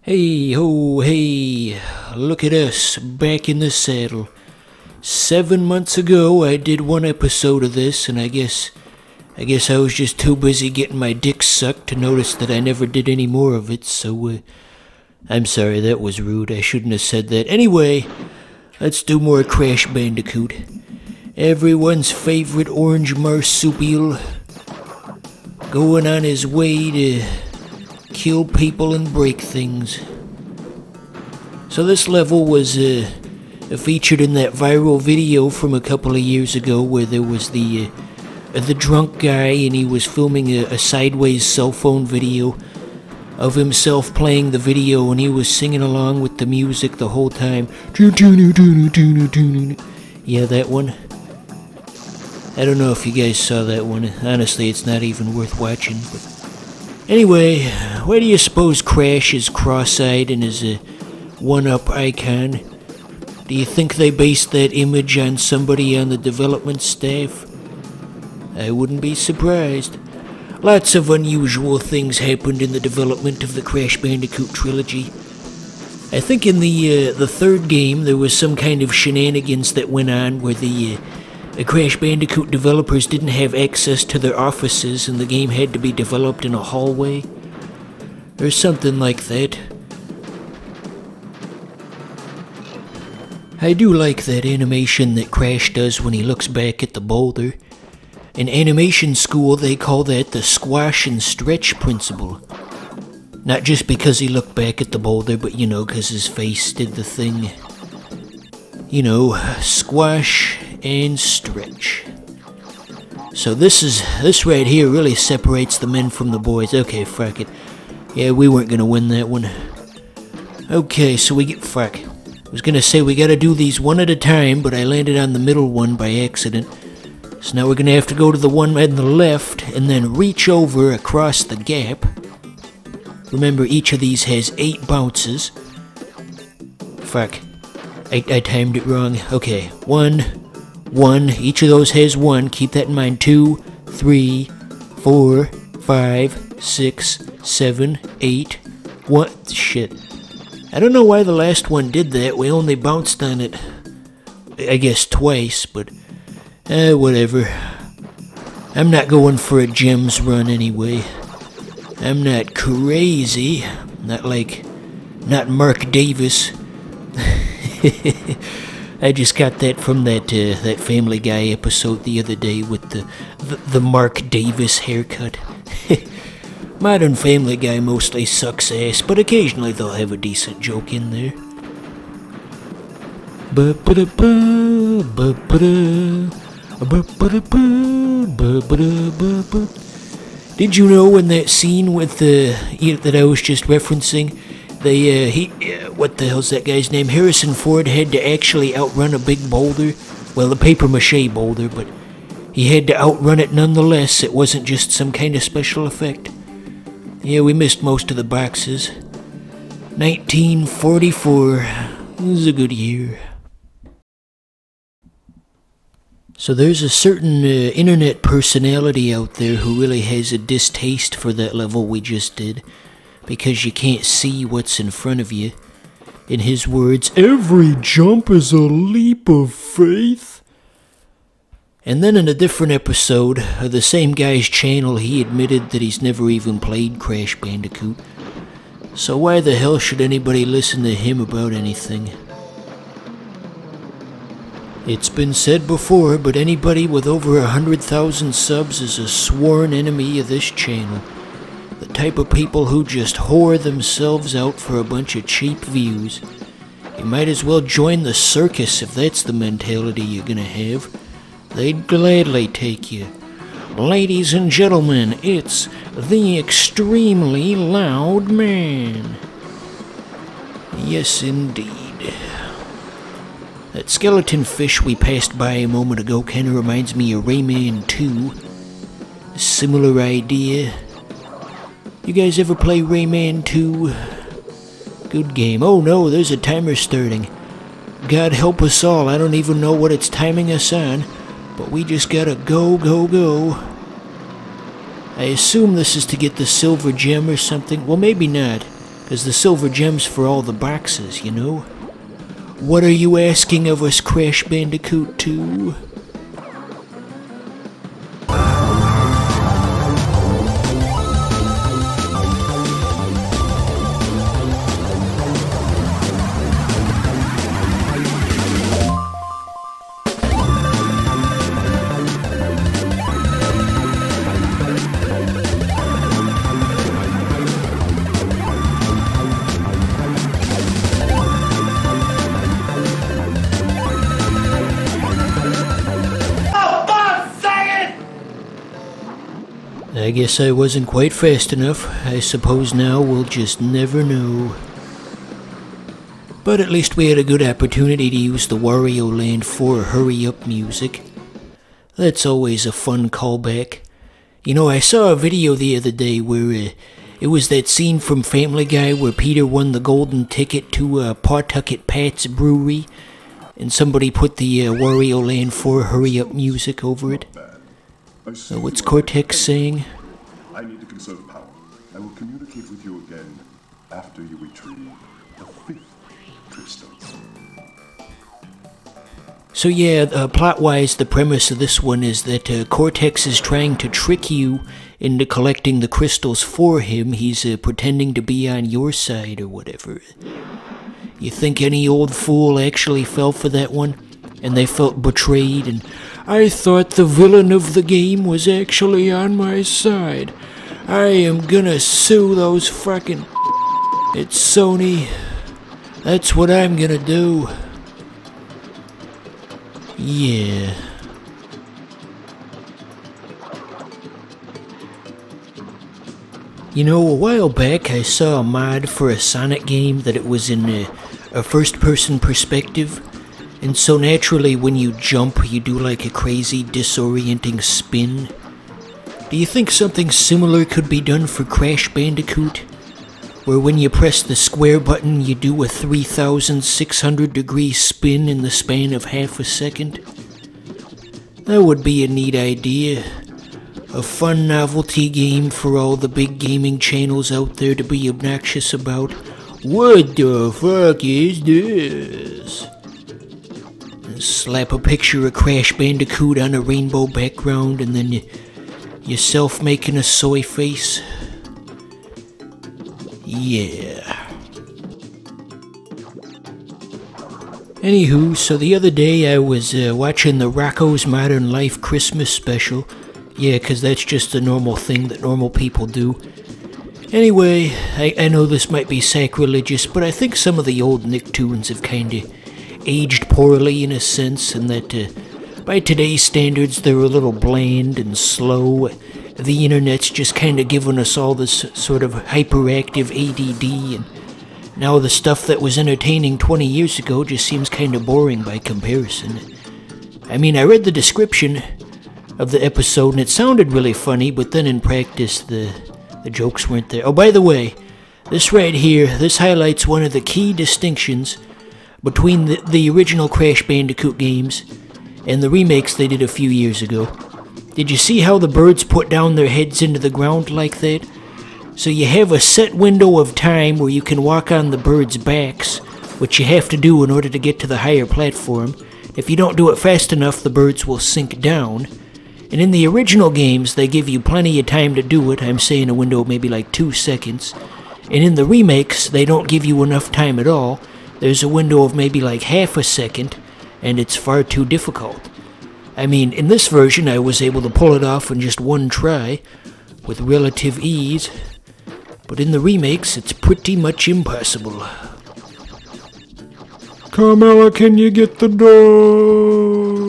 Hey ho, hey, look at us, back in the saddle. 7 months ago I did one episode of this, and I guess I was just too busy getting my dick sucked to notice that I never did any more of it, so I'm sorry, that was rude, I shouldn't have said that. Anyway, let's do more Crash Bandicoot. Everyone's favorite orange marsupial, going on his way to kill people and break things. So this level was featured in that viral video from a couple of years ago where there was the drunk guy and he was filming a sideways cell phone video of himself playing the video and he was singing along with the music the whole time. Yeah, that one. I don't know if you guys saw that one. Honestly, it's not even worth watching. But anyway, why do you suppose Crash is cross-eyed and is a one-up icon? Do you think they based that image on somebody on the development staff? I wouldn't be surprised. Lots of unusual things happened in the development of the Crash Bandicoot trilogy. I think in the third game there was some kind of shenanigans that went on where the Crash Bandicoot developers didn't have access to their offices and the game had to be developed in a hallway. Or something like that. I do like that animation that Crash does when he looks back at the boulder. In animation school they call that the squash and stretch principle. Not just because he looked back at the boulder, but you know, because his face did the thing. You know, squash and stretch. So this right here really separates the men from the boys. Okay, fuck it. Yeah, we weren't gonna win that one. Okay, so we get fuck. I was gonna say we gotta do these one at a time, but I landed on the middle one by accident. So now we're gonna have to go to the one on the left and then reach over across the gap. Remember, each of these has 8 bounces. Fuck. I timed it wrong. Okay, 1. Each of those has 1. Keep that in mind. 2, 3, 4, 5, 6, 7, 8. 1. Shit. I don't know why the last one did that. We only bounced on it, I guess, twice, but whatever. I'm not going for a gems run anyway. I'm not crazy. Not Mark Davis. I just got that from that Family Guy episode the other day with the Mark Davis haircut. Modern Family Guy mostly sucks ass, but occasionally they'll have a decent joke in there. Did you know in that scene with that I was just referencing, what the hell's that guy's name? Harrison Ford had to actually outrun a big boulder. Well, a papier-mâché boulder, but he had to outrun it nonetheless. It wasn't just some kind of special effect. Yeah, we missed most of the boxes. 1944. It was a good year. So there's a certain internet personality out there who really has a distaste for that level we just did, because you can't see what's in front of you. In his words, every jump is a leap of faith. And then in a different episode of the same guy's channel, he admitted that he's never even played Crash Bandicoot. So why the hell should anybody listen to him about anything? It's been said before, but anybody with over 100,000 subs is a sworn enemy of this channel. The type of people who just whore themselves out for a bunch of cheap views. You might as well join the circus if that's the mentality you're gonna have. They'd gladly take you. Ladies and gentlemen, it's the extremely loud man. Yes, indeed. That skeleton fish we passed by a moment ago kinda reminds me of Rayman 2. A similar idea. You guys ever play Rayman 2? Good game. Oh no, there's a timer starting. God help us all, I don't even know what it's timing us on. But we just gotta go, go, go. I assume this is to get the silver gem or something. Well, maybe not, because the silver gem's for all the boxes, you know? What are you asking of us, Crash Bandicoot 2? I guess I wasn't quite fast enough. I suppose now we'll just never know. But at least we had a good opportunity to use the Wario Land 4 hurry-up music. That's always a fun callback. You know, I saw a video the other day where it was that scene from Family Guy where Peter won the golden ticket to Pawtucket Pat's Brewery, and somebody put the Wario Land 4 hurry-up music over it. What's Cortex saying? I need to conserve power. I will communicate with you again after you retrieve the 5th crystal. So yeah, plot-wise, the premise of this one is that Cortex is trying to trick you into collecting the crystals for him. He's pretending to be on your side or whatever. You think any old fool actually fell for that one? And they felt betrayed, and I thought the villain of the game was actually on my side. I am gonna sue those fucking... It's Sony. That's what I'm gonna do. Yeah. You know, a while back I saw a mod for a Sonic game that it was in a first-person perspective. And so naturally when you jump, you do like a crazy disorienting spin. Do you think something similar could be done for Crash Bandicoot? Where when you press the square button, you do a 3,600-degree spin in the span of half a second? That would be a neat idea. A fun novelty game for all the big gaming channels out there to be obnoxious about. What the fuck is this? Slap a picture of Crash Bandicoot on a rainbow background and then yourself making a soy face. Yeah. Anywho, so the other day I was watching the Rocco's Modern Life Christmas special. Yeah, 'cause that's just a normal thing that normal people do. Anyway, I know this might be sacrilegious, but I think some of the old Nicktoons have kinda aged poorly in a sense, and that by today's standards they're a little bland and slow. The internet's just kind of given us all this sort of hyperactive ADD, and now the stuff that was entertaining 20 years ago just seems kind of boring by comparison. I mean, I read the description of the episode and it sounded really funny, but then in practice the jokes weren't there. Oh, by the way, this right here, this highlights one of the key distinctions between the original Crash Bandicoot games and the remakes they did a few years ago. Did you see how the birds put down their heads into the ground like that? So you have a set window of time where you can walk on the birds' backs, which you have to do in order to get to the higher platform. If you don't do it fast enough, the birds will sink down. And in the original games, they give you plenty of time to do it. I'm saying a window of maybe like 2 seconds. And in the remakes, they don't give you enough time at all. There's a window of maybe like half a second, and it's far too difficult. I mean, in this version, I was able to pull it off in just one try, with relative ease. But in the remakes, it's pretty much impossible. Carmela, can you get the door?